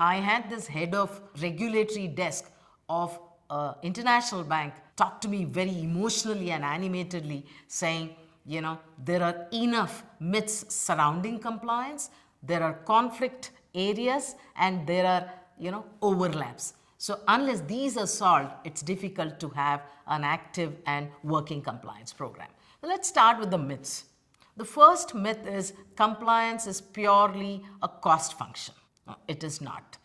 I had this head of regulatory desk of international bank talk to me very emotionally and animatedly saying, there are enough myths surrounding compliance, there are conflict areas, and there are, overlaps. So unless these are solved, it's difficult to have an active and working compliance program. Let's start with the myths. The first myth is compliance is purely a cost function. No, it is not.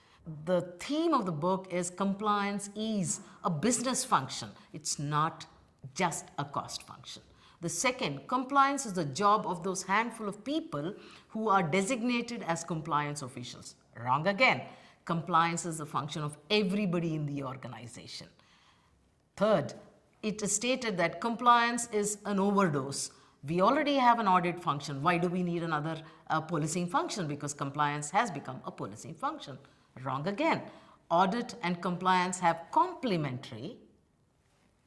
The theme of the book is compliance is a business function. It's not just a cost function. The second, compliance is the job of those handful of people who are designated as compliance officials. Wrong again. Compliance is the function of everybody in the organization. Third, it is stated that compliance is an overdose. We already have an audit function. Why do we need another policing function? Because compliance has become a policing function. Wrong again. Audit and compliance have complementary,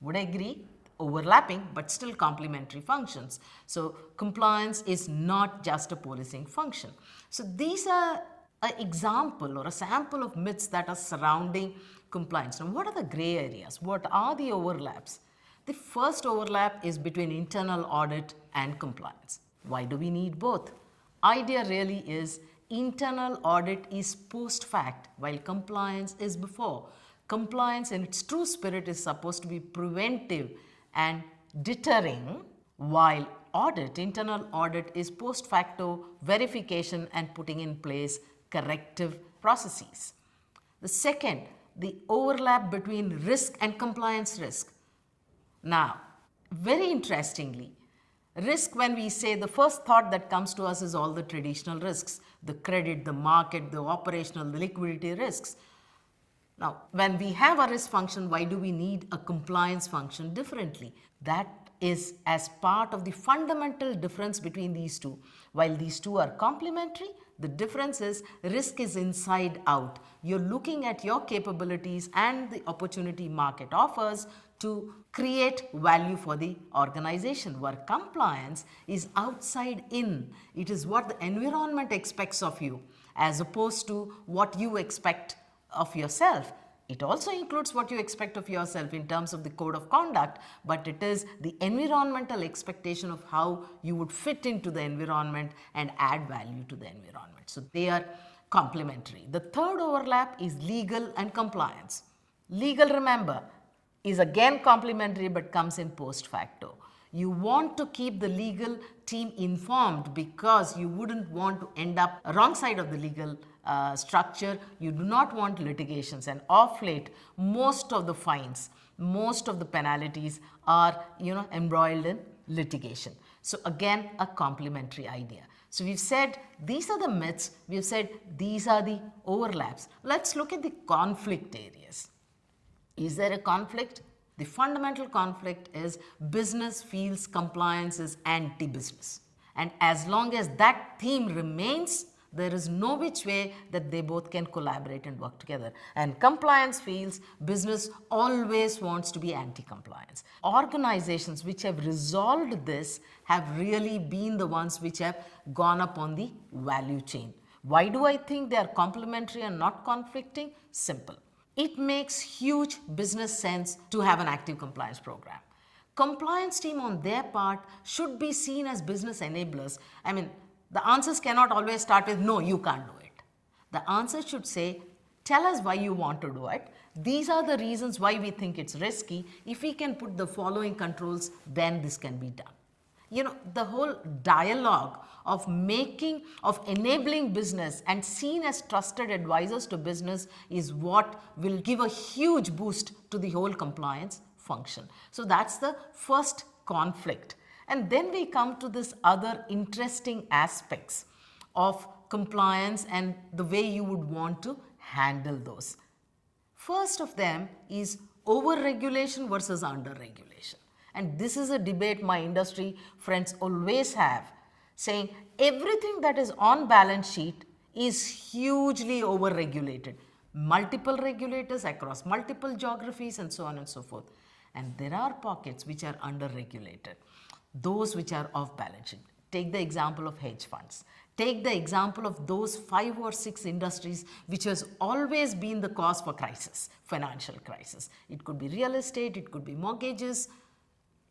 would agree, overlapping but still complementary functions. So compliance is not just a policing function. So these are an example or a sample of myths that are surrounding compliance. Now, what are the gray areas? What are the overlaps? The first overlap is between internal audit and compliance. Why do we need both? Idea really is internal audit is post fact while compliance is before. Compliance in its true spirit is supposed to be preventive and deterring, while internal audit is post facto verification and putting in place corrective processes. The second, the overlap between risk and compliance risk. Now, very interestingly, risk, when we say, the first thought that comes to us is all the traditional risks, the credit, the market, the operational, the liquidity risks. Now, when we have a risk function, why do we need a compliance function differently? That is as part of the fundamental difference between these two. While these two are complementary, the difference is risk is inside out. You're looking at your capabilities and the opportunity market offers to create value for the organization, where compliance is outside in. It is what the environment expects of you as opposed to what you expect of yourself. It also includes what you expect of yourself in terms of the code of conduct, but it is the environmental expectation of how you would fit into the environment and add value to the environment. So they are complementary. The third overlap is legal and compliance. Legal, remember, is again complementary but comes in post facto. You want to keep the legal team informed because you wouldn't want to end up wrong side of the legal structure. You do not want litigations, and off late most of the fines, most of the penalties are embroiled in litigation. So again, a complementary idea. So we've said these are the myths, we've said these are the overlaps. Let's look at the conflict areas. Is there a conflict? The fundamental conflict is business feels compliance is anti-business. And as long as that theme remains, there is no which way that they both can collaborate and work together. And compliance feels business always wants to be anti-compliance. Organizations which have resolved this have really been the ones which have gone up on the value chain. Why do I think they are complementary and not conflicting? Simple. It makes huge business sense to have an active compliance program. Compliance team on their part should be seen as business enablers. I mean, the answers cannot always start with, no, you can't do it. The answer should say, tell us why you want to do it. These are the reasons why we think it's risky. If we can put the following controls, then this can be done. The whole dialogue of enabling business and seen as trusted advisors to business is what will give a huge boost to the whole compliance function. So that's the first conflict. And then we come to this other interesting aspects of compliance and the way you would want to handle those. First of them is over-regulation versus under-regulation. And this is a debate my industry friends always have, saying everything that is on balance sheet is hugely over-regulated. Multiple regulators across multiple geographies and so on and so forth. And there are pockets which are under-regulated, those which are off balance sheet. Take the example of hedge funds. take the example of those 5 or 6 industries which has always been the cause for crisis, financial crisis. It could be real estate, it could be mortgages,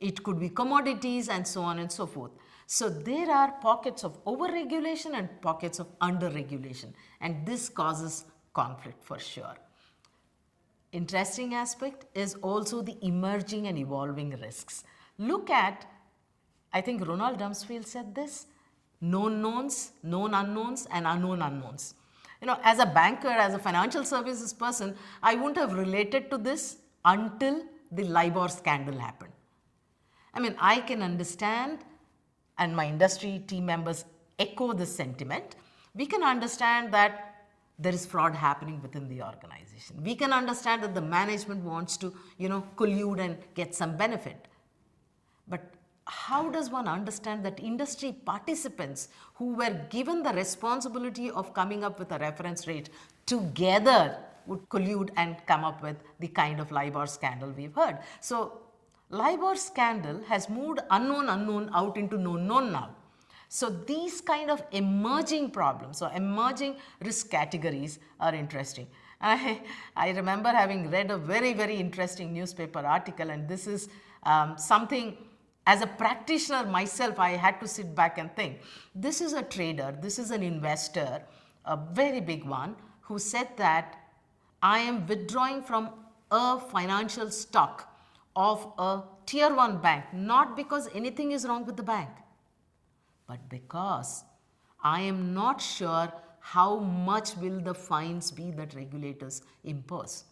it could be commodities, and so on and so forth. So there are pockets of over-regulation and pockets of under-regulation, and this causes conflict for sure. Interesting aspect is also the emerging and evolving risks. Look at, I think Ronald Rumsfeld said this, known knowns, known unknowns, and unknown unknowns. As a banker, as a financial services person, I wouldn't have related to this until the LIBOR scandal happened. I can understand, and my industry team members echo this sentiment. We can understand that there is fraud happening within the organization. We can understand that the management wants to, collude and get some benefit. But how does one understand that industry participants who were given the responsibility of coming up with a reference rate together would collude and come up with the kind of LIBOR scandal we've heard? So LIBOR scandal has moved unknown out into known now. So these kind of emerging problems or emerging risk categories are interesting. I remember having read a very, very interesting newspaper article, and this is something, as a practitioner myself, I had to sit back and think. This is a trader, this is an investor, a very big one, who said that I am withdrawing from a financial stock of a tier 1 bank, not because anything is wrong with the bank, but because I am not sure how much will the fines be that regulators impose.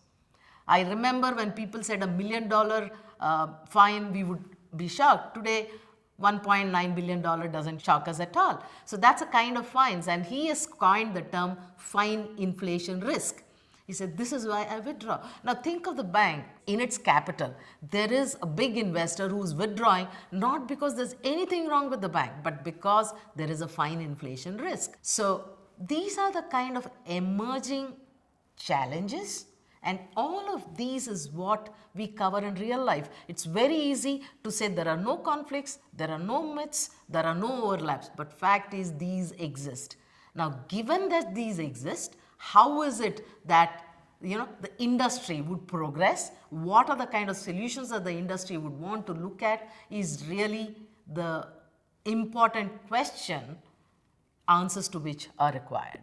I remember when people said $1 million fine, we would be shocked. Today, $1.9 billion doesn't shock us at all. So that's a kind of fines, and he has coined the term fine inflation risk. He said, this is why I withdraw. Now think of the bank in its capital. There is a big investor who's withdrawing, not because there's anything wrong with the bank, but because there is a fine inflation risk. So these are the kind of emerging challenges, and all of these is what we cover in real life. It's very easy to say there are no conflicts, there are no myths, there are no overlaps, but fact is these exist. Now, given that these exist, how is it that the industry would progress? What are the kind of solutions that the industry would want to look at is really the important question, answers to which are required.